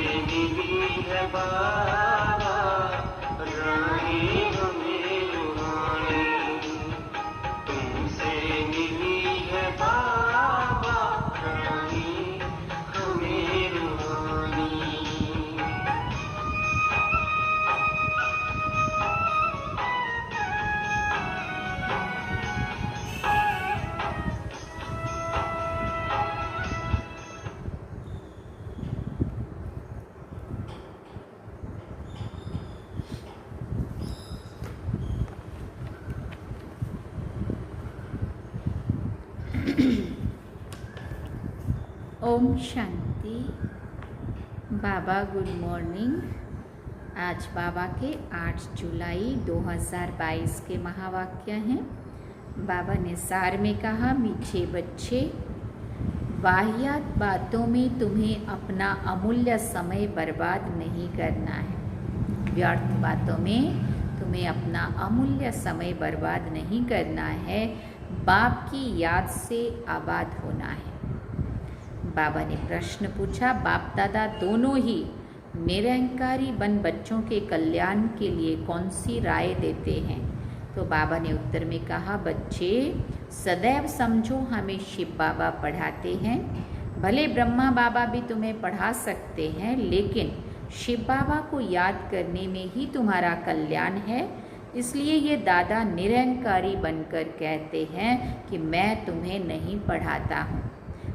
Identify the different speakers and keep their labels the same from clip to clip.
Speaker 1: मिली है बाबा रानी हमें रूहानी, तुमसे मिली है बाबा रानी हमें रूहानी।
Speaker 2: ओम शांति। बाबा गुड मॉर्निंग। आज बाबा के 8 जुलाई 2022 के महावाक्य हैं। बाबा ने सार में कहा, मीठे बच्चे, वाहियात बातों में तुम्हें अपना अमूल्य समय बर्बाद नहीं करना है। व्यर्थ बातों में तुम्हें अपना अमूल्य समय बर्बाद नहीं करना है। बाप की याद से आबाद होना है। बाबा ने प्रश्न पूछा, बाप दादा दोनों ही निरंकारी बन बच्चों के कल्याण के लिए कौन सी राय देते हैं? तो बाबा ने उत्तर में कहा, बच्चे सदैव समझो हमें शिव बाबा पढ़ाते हैं। भले ब्रह्मा बाबा भी तुम्हें पढ़ा सकते हैं, लेकिन शिव बाबा को याद करने में ही तुम्हारा कल्याण है। इसलिए ये दादा निरंकारी बनकर कहते हैं कि मैं तुम्हें नहीं पढ़ाता हूँ।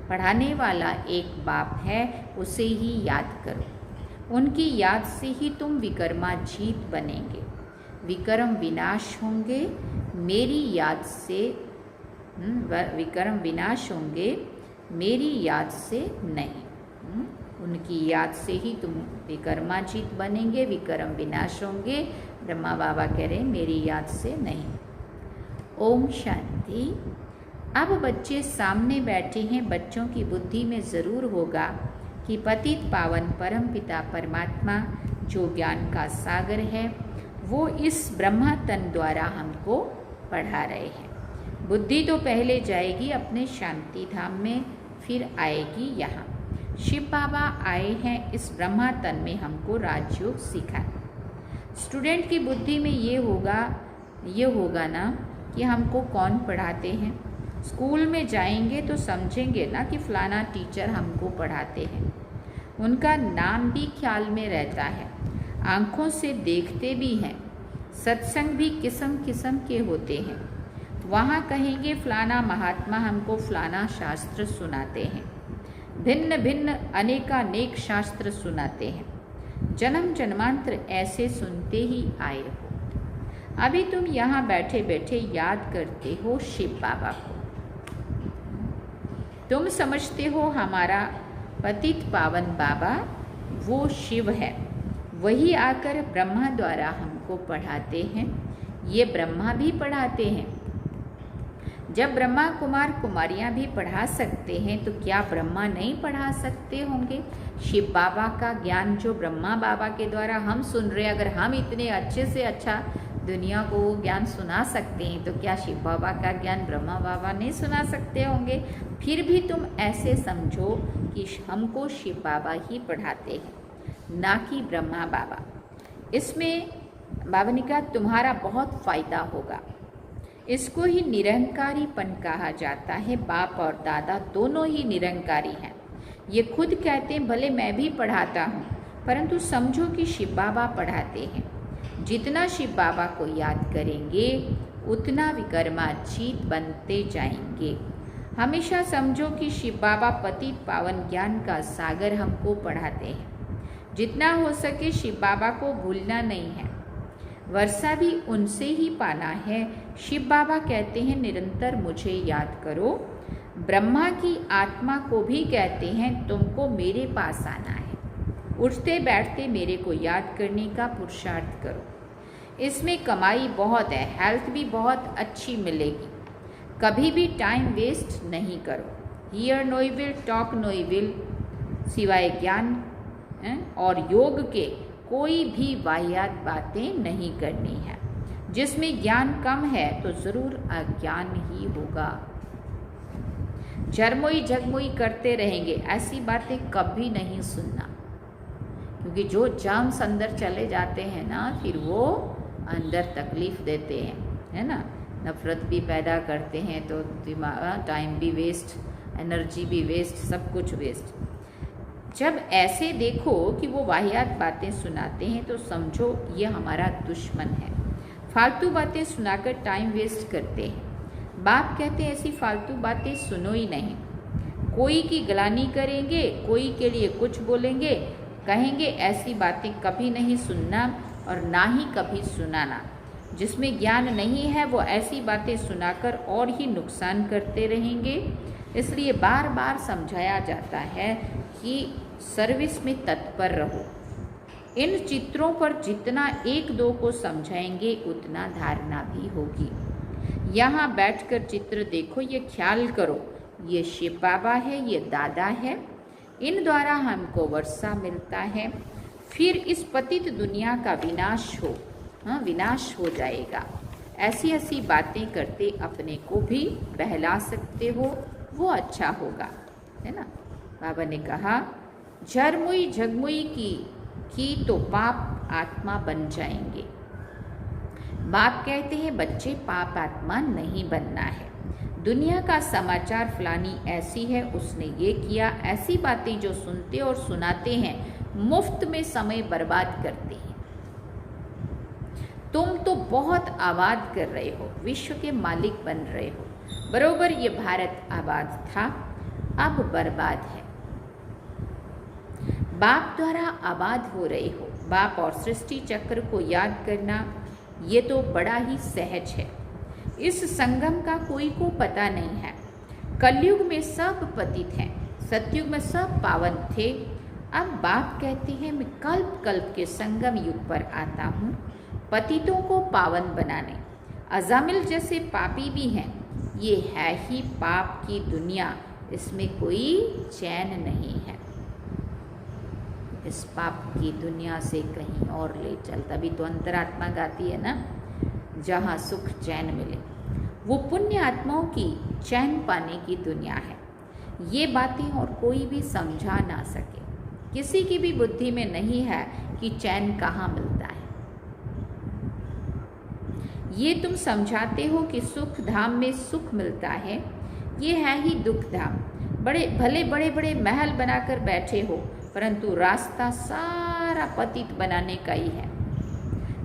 Speaker 2: पढ़ाने वाला एक बाप है, उसे ही याद करो। उनकी याद से ही तुम विकर्माजीत बनेंगे। विकर्म विनाश होंगे मेरी याद से, विकर्म विनाश होंगे मेरी याद से नहीं। उनकी याद से ही तुम विकर्माजीत बनेंगे, विकर्म विनाश होंगे। ब्रह्मा बाबा कह रहे मेरी याद से नहीं। ओम शांति। अब बच्चे सामने बैठे हैं। बच्चों की बुद्धि में ज़रूर होगा कि पतित पावन परम पिता परमात्मा जो ज्ञान का सागर है, वो इस ब्रह्मा तन द्वारा हमको पढ़ा रहे हैं। बुद्धि तो पहले जाएगी अपने शांति धाम में, फिर आएगी यहाँ। शिव बाबा आए हैं इस ब्रह्मा तन में हमको राजयोग सिखाने। स्टूडेंट की बुद्धि में ये होगा ना कि हमको कौन पढ़ाते हैं। स्कूल में जाएंगे तो समझेंगे ना कि फलाना टीचर हमको पढ़ाते हैं। उनका नाम भी ख्याल में रहता है, आँखों से देखते भी हैं। सत्संग भी किस्म किस्म के होते हैं। वहाँ कहेंगे फलाना महात्मा हमको फलाना शास्त्र सुनाते हैं। भिन्न भिन्न अनेकानेक शास्त्र सुनाते हैं। जन्म जन्मांतर ऐसे सुनते ही आए हो। अभी तुम यहाँ बैठे बैठे याद करते हो शिव बाबा को। तुम समझते हो हमारा पतित पावन बाबा वो शिव है, वही आकर ब्रह्मा द्वारा हमको पढ़ाते हैं। ये ब्रह्मा भी पढ़ाते हैं। जब ब्रह्मा कुमार कुमारियाँ भी पढ़ा सकते हैं तो क्या ब्रह्मा नहीं पढ़ा सकते होंगे? शिव बाबा का ज्ञान जो ब्रह्मा बाबा के द्वारा हम सुन रहे हैं, अगर हम इतने अच्छे से अच्छा दुनिया को ज्ञान सुना सकते हैं तो क्या शिव बाबा का ज्ञान ब्रह्मा बाबा नहीं सुना सकते होंगे? फिर भी तुम ऐसे समझो कि हमको शिव बाबा ही पढ़ाते हैं, ना कि ब्रह्मा बाबा। इसमें बाबा ने कहा तुम्हारा बहुत फ़ायदा होगा। इसको ही निरंकारीपन कहा जाता है। बाप और दादा दोनों ही निरंकारी हैं। ये खुद कहते हैं भले मैं भी पढ़ाता हूँ, परंतु समझो कि शिव बाबा पढ़ाते हैं। जितना शिव बाबा को याद करेंगे उतना विकर्माजीत बनते जाएंगे। हमेशा समझो कि शिव बाबा पतित पावन ज्ञान का सागर हमको पढ़ाते हैं। जितना हो सके शिव बाबा को भूलना नहीं है। वर्षा भी उनसे ही पाना है। शिव बाबा कहते हैं निरंतर मुझे याद करो। ब्रह्मा की आत्मा को भी कहते हैं तुमको मेरे पास आना है। उठते बैठते मेरे को याद करने का पुरुषार्थ करो। इसमें कमाई बहुत है, हेल्थ भी बहुत अच्छी मिलेगी। कभी भी टाइम वेस्ट नहीं करो। Hear no evil, talk no evil. सिवाय ज्ञान और योग के कोई भी वाहियात बातें नहीं करनी है। जिसमें ज्ञान कम है तो ज़रूर अज्ञान ही होगा। झरमोई झगमोई करते रहेंगे, ऐसी बातें कभी नहीं सुनना। क्योंकि जो जर्म्स अंदर चले जाते हैं ना, फिर वो अंदर तकलीफ देते हैं, है ना। नफरत भी पैदा करते हैं, तो दिमाग, टाइम भी वेस्ट, एनर्जी भी वेस्ट, सब कुछ वेस्ट। जब ऐसे देखो कि वो वाहियात बातें सुनाते हैं तो समझो ये हमारा दुश्मन है। फालतू बातें सुनाकर टाइम वेस्ट करते हैं। बाप कहते हैं ऐसी फालतू बातें सुनो ही नहीं। कोई की गलानी करेंगे, कोई के लिए कुछ बोलेंगे, कहेंगे ऐसी बातें कभी नहीं सुनना और ना ही कभी सुनाना। जिसमें ज्ञान नहीं है वो ऐसी बातें सुनाकर और ही नुकसान करते रहेंगे। इसलिए बार बार समझाया जाता है कि सर्विस में तत्पर रहो। इन चित्रों पर जितना एक दो को समझाएंगे उतना धारणा भी होगी। यहाँ बैठकर चित्र देखो, ये ख्याल करो ये शिव बाबा है, ये दादा है, इन द्वारा हमको वर्षा मिलता है। फिर इस पतित दुनिया का विनाश हो, विनाश हो जाएगा। ऐसी ऐसी बातें करते अपने को भी बहला सकते हो, वो अच्छा होगा, है ना। बाबा ने कहा झरमुई झगमुई की तो पाप आत्मा बन जाएंगे। बाप कहते हैं बच्चे पाप आत्मा नहीं बनना है। दुनिया का समाचार फलानी ऐसी है, उसने ये किया, ऐसी बातें जो सुनते और सुनाते हैं मुफ्त में समय बर्बाद करते हैं। तुम तो बहुत आबाद कर रहे हो, विश्व के मालिक बन रहे हो। बरोबर ये भारत आबाद था, अब बर्बाद है। बाप द्वारा आबाद हो रहे हो। बाप और सृष्टि चक्र को याद करना ये तो बड़ा ही सहज है। इस संगम का कोई को पता नहीं है। कलयुग में सब पतित हैं, सतयुग में सब पावन थे। अब बाप कहते हैं मैं कल्प कल्प के संगम युग पर आता हूँ पतितों को पावन बनाने। अजामिल जैसे पापी भी हैं, ये है ही पाप की दुनिया, इसमें कोई चैन नहीं है। इस पाप की दुनिया से कहीं और ले चल। तभी तो अंतरात्मा गाती है ना, जहाँ सुख चैन मिले। वो पुण्य आत्माओं की चैन पाने की दुनिया है। ये बातें और कोई भी समझा ना सके। किसी की भी बुद्धि में नहीं है कि चैन कहाँ मिलता है। ये तुम समझाते हो कि सुख धाम में सुख मिलता है, ये है ही दुख धाम। भले बड़े बड़े महल बनाकर बैठे हो, परंतु रास्ता सारा पतित बनाने का ही है।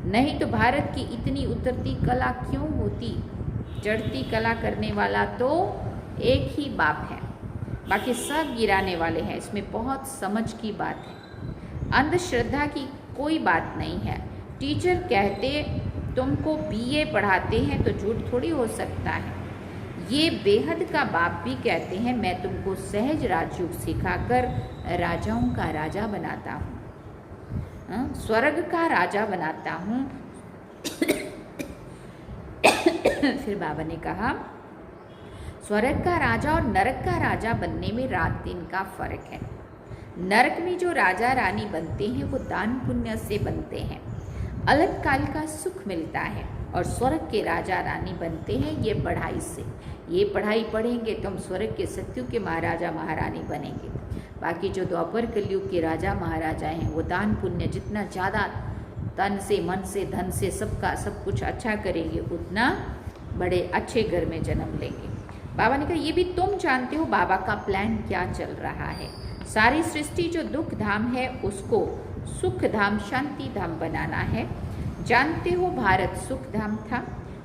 Speaker 2: नहीं तो भारत की इतनी उतरती कला क्यों होती। चढ़ती कला करने वाला तो एक ही बाप है, बाकी सब गिराने वाले हैं। इसमें बहुत समझ की बात है। अंधश्रद्धा की कोई बात नहीं है। टीचर कहते तुमको बीए पढ़ाते हैं तो झूठ थोड़ी हो सकता है। ये बेहद का बाप भी कहते हैं मैं तुमको सहज राजयोग सिखाकर राजाओं का राजा बनाता हूँ, स्वर्ग का राजा बनाता हूँ। फिर बाबा ने कहा स्वर्ग का राजा और नरक का राजा बनने में रात दिन का फर्क है। नरक में जो राजा रानी बनते हैं वो दान पुण्य से बनते हैं, अलग काल का सुख मिलता है। और स्वर्ग के राजा रानी बनते हैं ये पढ़ाई से। ये पढ़ाई पढ़ेंगे तो हम स्वर्ग के सत्युग के महाराजा महारानी बनेंगे। बाकी जो द्वापर कलयुग के राजा महाराजा हैं वो दान पुण्य जितना ज़्यादा तन से मन से धन से सबका सब कुछ अच्छा करेंगे उतना बड़े अच्छे घर में जन्म लेंगे। बाबा ने कहा ये भी तुम जानते हो बाबा का प्लान क्या चल रहा है। सारी सृष्टि जो दुख धाम है उसको सुख धाम शांति धाम बनाना है। जानते हो भारत सुख धाम था,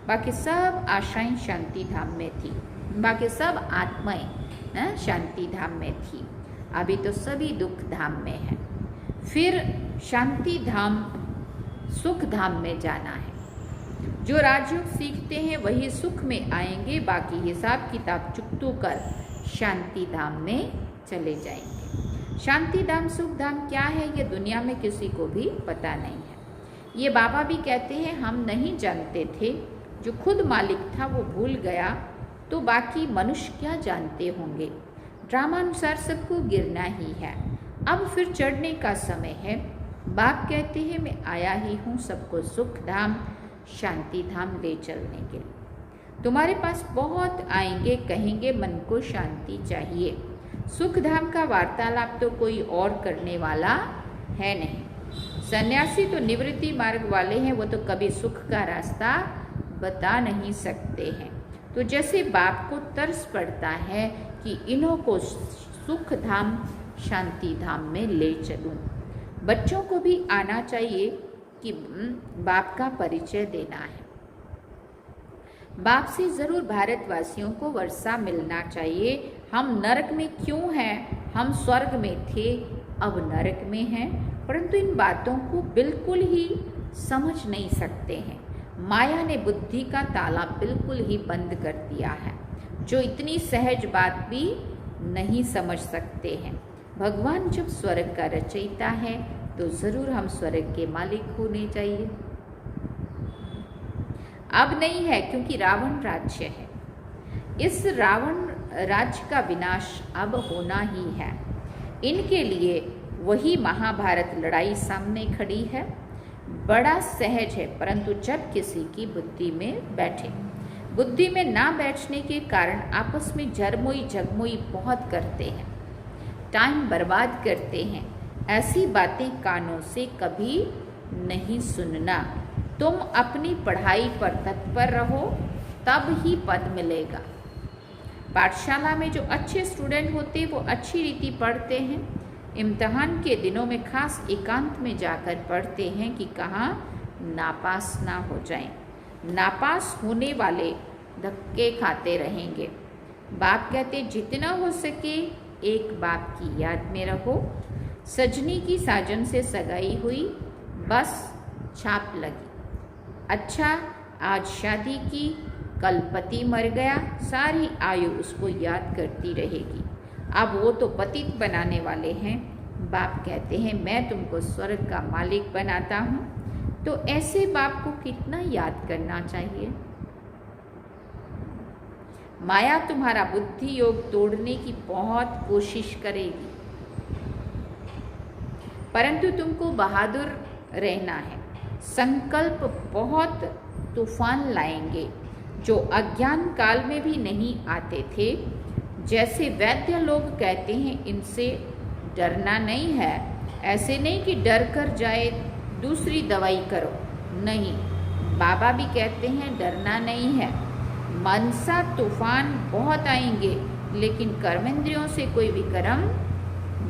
Speaker 2: बाकी सब आशाएं शांति धाम में थी, बाकी सब आत्माएं शांति धाम में थी। अभी तो सभी दुख धाम में है। फिर शांति धाम सुख धाम में जाना है। जो राजयोग सीखते हैं वही सुख में आएंगे, बाकी हिसाब किताब चुकतू कर शांति धाम में चले जाएंगे। शांति धाम सुख धाम क्या है ये दुनिया में किसी को भी पता नहीं है। ये बाबा भी कहते हैं हम नहीं जानते थे, जो खुद मालिक था वो भूल गया तो बाकी मनुष्य क्या जानते होंगे। ड्रामानुसार सबको गिरना ही है, अब फिर चढ़ने का समय है। बाप कहते हैं मैं आया ही हूँ सबको सुख धाम शांति धाम ले चलने के लिए। तुम्हारे पास बहुत आएंगे, कहेंगे मन को शांति चाहिए। सुख धाम का वार्तालाप तो कोई और करने वाला है नहीं। सन्यासी तो निवृत्ति मार्ग वाले हैं, वो तो कभी सुख का रास्ता बता नहीं सकते हैं। तो जैसे बाप को तरस पड़ता है कि इन्हों को सुख धाम शांति धाम में ले चलूं, बच्चों को भी आना चाहिए कि बाप का परिचय देना है। बाप से जरूर भारतवासियों को वर्षा मिलना चाहिए। हम नरक में क्यों हैं? हम स्वर्ग में थे, अब नरक में हैं, परंतु इन बातों को बिल्कुल ही समझ नहीं सकते हैं। माया ने बुद्धि का ताला बिल्कुल ही बंद कर दिया है, जो इतनी सहज बात भी नहीं समझ सकते हैं। भगवान जब स्वर्ग का रचयिता है तो जरूर हम स्वर्ग के मालिक होने चाहिए। अब नहीं है, क्योंकि रावण राज्य है। इस रावण राज्य का विनाश अब होना ही है। इनके लिए वही महाभारत लड़ाई सामने खड़ी है। बड़ा सहज है, परंतु जब किसी की बुद्धि में बैठे, बुद्धि में ना बैठने के कारण आपस में जरमोई जगमोई बहुत करते हैं, टाइम बर्बाद करते हैं। ऐसी बातें कानों से कभी नहीं सुनना। तुम अपनी पढ़ाई पर तत्पर रहो, तब ही पद मिलेगा। पाठशाला में जो अच्छे स्टूडेंट होते हैं वो अच्छी रीति पढ़ते हैं। इम्तिहान के दिनों में खास एकांत में जाकर पढ़ते हैं कि कहाँ नापास ना हो जाएं। नापास होने वाले धक्के खाते रहेंगे। बाप कहते जितना हो सके एक बाप की याद में रहो। सजनी की साजन से सगाई हुई, बस छाप लगी। अच्छा, आज शादी की, कल पति मर गया, सारी आयु उसको याद करती रहेगी। अब वो तो पतित बनाने वाले हैं। बाप कहते हैं मैं तुमको स्वर्ग का मालिक बनाता हूँ। तो ऐसे बाप को कितना याद करना चाहिए। माया तुम्हारा बुद्धि योग तोड़ने की बहुत कोशिश करेगी, परंतु तुमको बहादुर रहना है। संकल्प बहुत तूफान लाएंगे जो अज्ञान काल में भी नहीं आते थे। जैसे वैद्य लोग कहते हैं इनसे डरना नहीं है, ऐसे नहीं कि डर कर जाए दूसरी दवाई करो, नहीं। बाबा भी कहते हैं डरना नहीं है। मनसा तूफान बहुत आएंगे, लेकिन कर्मेंद्रियों से कोई विक्रम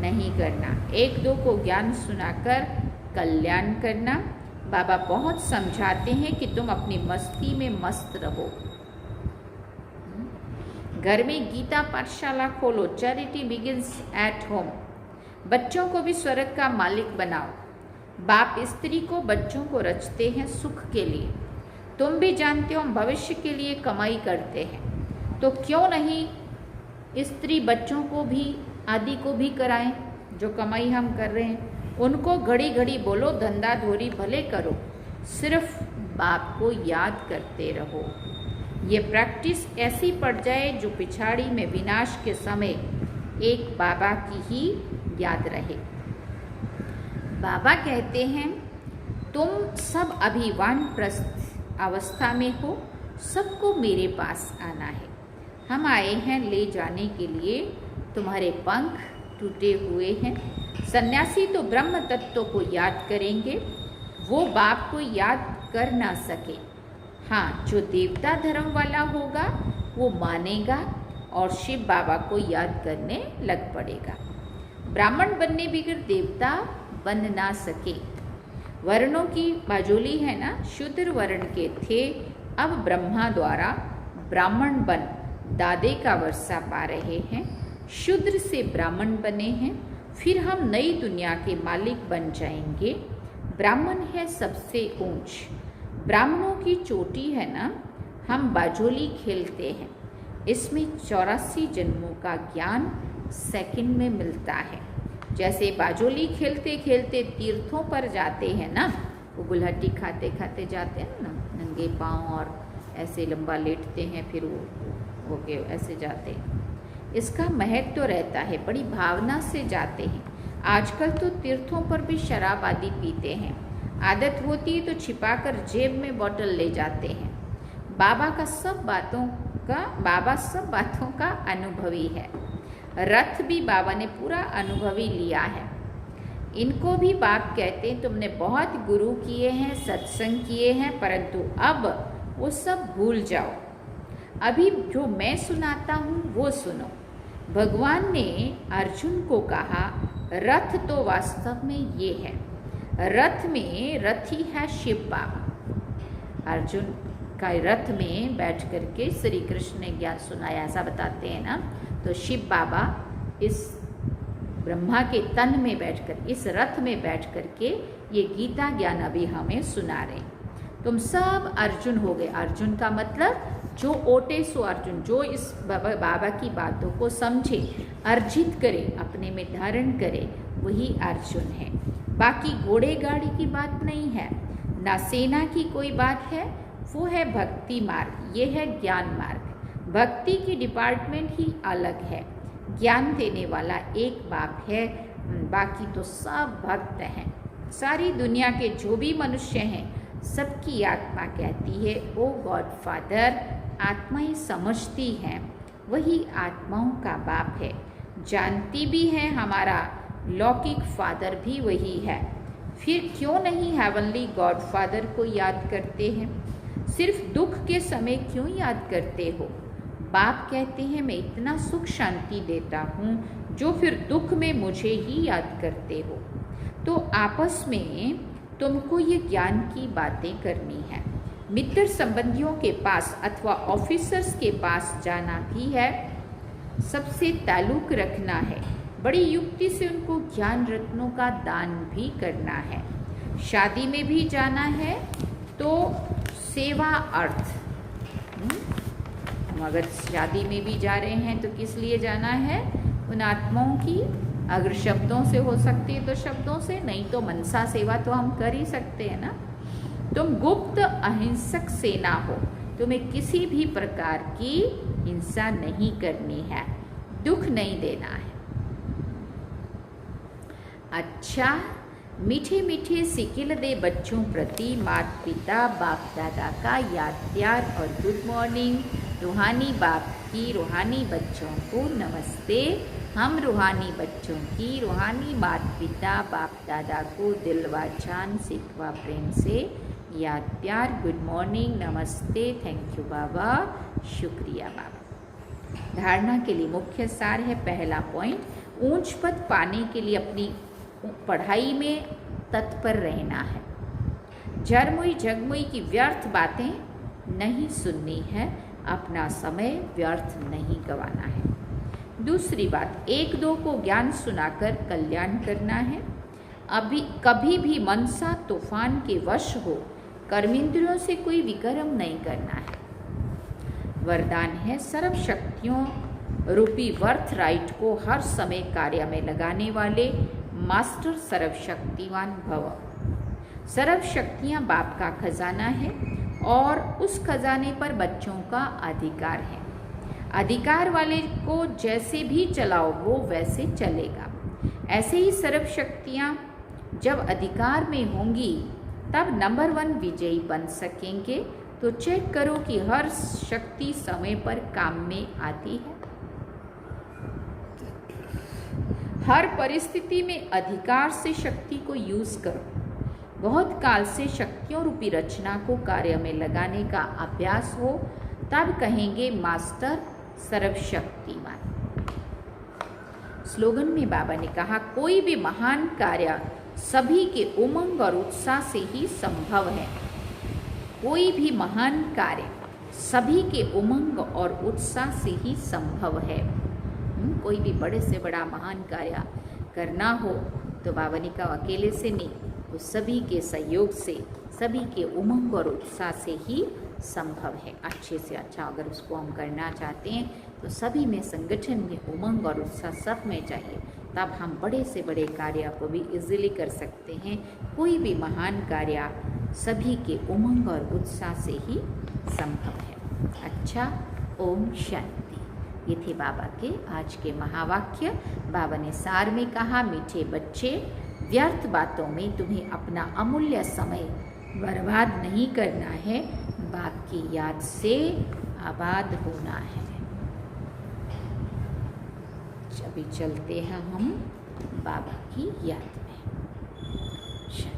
Speaker 2: नहीं करना। एक दो को ज्ञान सुनाकर कल्याण करना। बाबा बहुत समझाते हैं कि तुम अपनी मस्ती में मस्त रहो। घर में गीता पाठशाला खोलो। Charity begins at home. बच्चों को भी स्वर्ग का मालिक बनाओ। बाप स्त्री को बच्चों को रचते हैं सुख के लिए। तुम भी जानते हो हम भविष्य के लिए कमाई करते हैं, तो क्यों नहीं स्त्री बच्चों को भी आदि को भी कराएं। जो कमाई हम कर रहे हैं उनको घड़ी घड़ी बोलो धंधा धोरी भले करो, सिर्फ बाप को याद करते रहो। ये प्रैक्टिस ऐसी पड़ जाए जो पिछाड़ी में विनाश के समय एक बाबा की ही याद रहे। बाबा कहते हैं तुम सब अभी वानप्रस्थ अवस्था में हो, सबको मेरे पास आना है। हम आए हैं ले जाने के लिए। तुम्हारे पंख टूटे हुए हैं। सन्यासी तो ब्रह्म तत्व को याद करेंगे, वो बाप को याद कर ना सके। हाँ, जो देवता धर्म वाला होगा वो मानेगा और शिव बाबा को याद करने लग पड़ेगा। ब्राह्मण बनने बगैर देवता बन ना सके। वर्णों की बाजोली है ना, शूद्र वर्ण के थे, अब ब्रह्मा द्वारा ब्राह्मण बन दादे का वर्षा पा रहे हैं। शूद्र से ब्राह्मण बने हैं, फिर हम नई दुनिया के मालिक बन जाएंगे। ब्राह्मण है सबसे ऊंच, ब्राह्मणों की चोटी है ना। हम बाजोली खेलते हैं, इसमें 84 जन्मों का ज्ञान सेकंड में मिलता है। जैसे बाजोली खेलते खेलते तीर्थों पर जाते हैं ना, वो गुलहटी खाते खाते जाते हैं ना, नंगे पाँव और ऐसे लंबा लेटते हैं, फिर वो के ऐसे जाते हैं। इसका महत्व तो रहता है, बड़ी भावना से जाते हैं। आजकल तो तीर्थों पर भी शराब आदि पीते हैं। आदत होती है तो छिपाकर जेब में बोतल ले जाते हैं। बाबा सब बातों का अनुभवी है। रथ भी बाबा ने पूरा अनुभवी लिया है। इनको भी बाप कहते हैं तुमने बहुत गुरु किए हैं, सत्संग किए हैं, परंतु अब वो सब भूल जाओ। अभी जो मैं सुनाता हूँ वो सुनो। भगवान ने अर्जुन को कहा, रथ तो वास्तव में ये है, रथ में रथी है शिव बाबा। अर्जुन का रथ में बैठ करके श्री कृष्ण ने ज्ञान सुनाया, ऐसा बताते हैं ना। तो शिव बाबा इस ब्रह्मा के तन में बैठकर, इस रथ में बैठ करके ये गीता ज्ञान अभी हमें सुना रहे। तुम सब अर्जुन हो गए। अर्जुन का मतलब जो ओटे सो अर्जुन, जो इस बाबा की बातों को समझे, अर्जित करे, अपने में धारण करे, वही अर्जुन है। बाकी घोड़े गाड़ी की बात नहीं है, ना सेना की कोई बात है, वो है भक्ति मार्ग, ये है ज्ञान मार्ग। भक्ति की डिपार्टमेंट ही अलग है, ज्ञान देने वाला एक बाप है, बाकी तो सब भक्त हैं। सारी दुनिया के जो भी मनुष्य हैं सबकी आत्मा कहती है ओ गॉड फादर, आत्माएं समझती हैं, वही आत्माओं का बाप है। जानती भी है हमारा लौकिक फादर भी वही है। फिर क्यों नहीं हेवनली गॉड फादर को याद करते हैं? सिर्फ दुख के समय क्यों याद करते हो? बाप कहते हैं मैं इतना सुख शांति देता हूँ जो फिर दुख में मुझे ही याद करते हो। तो आपस में तुमको ये ज्ञान की बातें करनी है। मित्र संबंधियों के पास अथवा ऑफिसर्स के पास जाना भी है, सबसे ताल्लुक रखना है, बड़ी युक्ति से उनको ज्ञान रत्नों का दान भी करना है। शादी में भी जाना है तो सेवा अर्थ, हम अगर शादी में भी जा रहे हैं तो किस लिए जाना है? उन आत्माओं की, अगर शब्दों से हो सकती है तो शब्दों से, नहीं तो मनसा सेवा तो हम कर ही सकते हैं ना। तुम गुप्त अहिंसक सेना हो, तुम्हें किसी भी प्रकार की हिंसा नहीं करनी है, दुख नहीं देना है। अच्छा, मीठे मीठे सिकिल दे बच्चों प्रति माता पिता बाप दादा का याद प्यार और गुड मॉर्निंग। रूहानी बाप की रूहानी बच्चों को नमस्ते। हम रूहानी बच्चों की रूहानी माता पिता बाप दादा को दिल व जान सिखवा प्रेम से याद प्यार, गुड मॉर्निंग, नमस्ते, थैंक यू बाबा, शुक्रिया बाबा। धारणा के लिए मुख्य सार है, पहला पॉइंट, ऊंच पद पाने के लिए अपनी पढ़ाई में तत्पर रहना है। जरमुई जगमुई की व्यर्थ बातें नहीं सुननी है, अपना समय व्यर्थ नहीं गंवाना है। दूसरी बात, एक दो को ज्ञान सुनाकर कल्याण करना है। अभी कभी भी मनसा तूफान के वश हो कर्मेंद्रियों से कोई विकर्म नहीं करना है। वरदान है, सर्व शक्तियों रूपी वर्थ राइट को हर समय कार्य में लगाने वाले मास्टर सर्वशक्तिवान भव। सर्व शक्तियाँ बाप का खजाना है और उस खजाने पर बच्चों का अधिकार है। अधिकार वाले को जैसे भी चलाओ वो वैसे चलेगा। ऐसे ही सर्व शक्तियाँ जब अधिकार में होंगी तब नंबर 1 विजयी बन सकेंगे। तो चेक करो कि हर शक्ति समय पर काम में आती है। हर परिस्थिति में अधिकार से शक्ति को यूज करो। बहुत काल से शक्तियों रूपी रचना को कार्य में लगाने का अभ्यास हो, तब कहेंगे मास्टर सर्वशक्तिमान। स्लोगन में बाबा ने कहा, कोई भी महान कार्य सभी के उमंग और उत्साह से ही संभव है। कोई भी महान कार्य सभी के उमंग और उत्साह से ही संभव है। कोई भी बड़े से बड़ा महान कार्य करना हो तो बाबा ने कहा अकेले से नहीं, वो सभी के सहयोग से, सभी के उमंग और उत्साह से ही संभव है। अच्छे से अच्छा अगर उसको हम करना चाहते हैं तो सभी में, संगठन में उमंग और उत्साह सब में चाहिए, तब हम बड़े से बड़े कार्य को भी इजीली कर सकते हैं। कोई भी महान कार्य सभी के उमंग और उत्साह से ही संभव है। अच्छा, ओम शांति। ये थे बाबा के आज के महावाक्य। बाबा ने सार में कहा, मीठे बच्चे, व्यर्थ बातों में तुम्हें अपना अमूल्य समय बर्बाद नहीं करना है, बाप की याद से आबाद होना है। अभी चलते हैं हम बाबा की याद में। शांति।